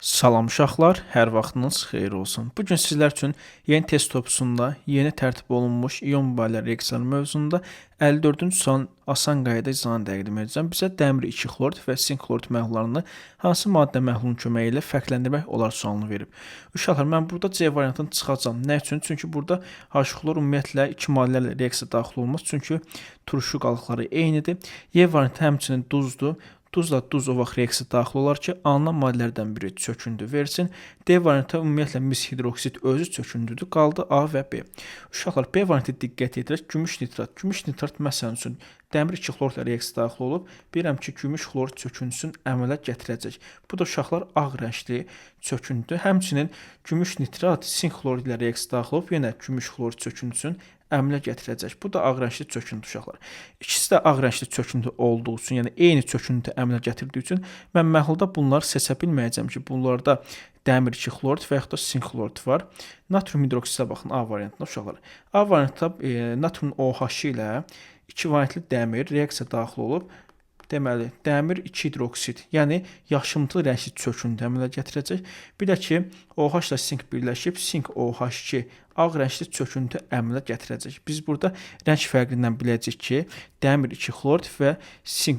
Salam uşaqlar, hər vaxtınız xeyir olsun. Bu gün sizlər üçün yeni test topusunda yeni tərtib olunmuş ion mübadilə reaksiyaları mövzusunda 54-cü sualın asan qayda izahını təqdim edəcəm. Bizə dəmir 2 xlorid və sink xlorid məhlullarını hansı maddə məhlulunun köməyi ilə fərqləndirmək olar sualını verib. Uşaqlar, mən burada C variantını çıxacağam. Nə üçün? Çünki burada H-xlor ümumiyyətlə 2 maddələrlə reaksiyaya daxil olmaz. Çünki turşu qalıqları eynidir. Y variantı həmçinin duzdur. Duzla duz o vaxt reaksiyaya daxil olar ki, alınan maddələrdən biri çöküntü versin. D variantı ümumiyyətlə mis hidroksid özü çöküntüdür. Qaldı A və B. Uşaqlar, B variantı diqqət edirək. Gümüş nitrat. Gümüş nitrat məsələn üçün dəmir 2 xlorla reaksiyaya daxil olub. Bilirəm ki, gümüş xlor çöküntüsünü əmələ gətirəcək. Bu da uşaqlar ağ rəngli çöküntüdür. Həmçinin gümüş nitrat sink xlor ilə reaksiyaya daxil olub, yenə gümüş xlor çöküntüsünü əmələ gətirəcək. Bu da ağ rəngli çöküntü uşaqlar. İkisi də ağ rəngli çöküntü olduğu üçün, yəni eyni çöküntü əmələ gətirdiyi üçün mən məhlulda bunları seçə bilməyəcəm ki, bunlarda dəmir 2 xlorid və yaxud da sink xlorid var. Natrium hidroksidə baxın A variantına uşaqlar. A variantda natrium OH ilə 2 valentli dəmir reaksiyaya daxil olub. Deməli, dəmir 2 hidroksid, yəni yaşımtıl rəngli çöküntü əmələ gətirəcək. Bir də ki, OH ilə sink birləşib, sink OH2 ağ rəngli çöküntü əmələ gətirəcək. Biz burada rəng fərqindən biləcəyik ki, dəmir 2 xlorid və sink